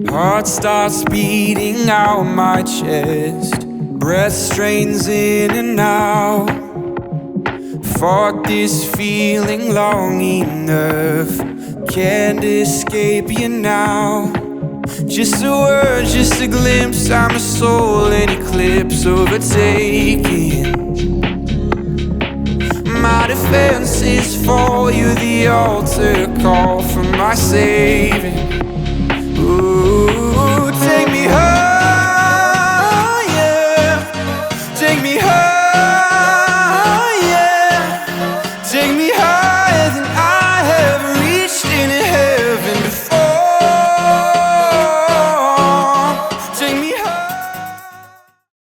Heart starts beating out my chest, breath strains in and out. Fought this feeling long enough, can't escape you now. Just a word, just a glimpse, I'm a soul in eclipse overtaking. My defense is for you, the altar call for my saving. Ooh, take me higher, take me higher.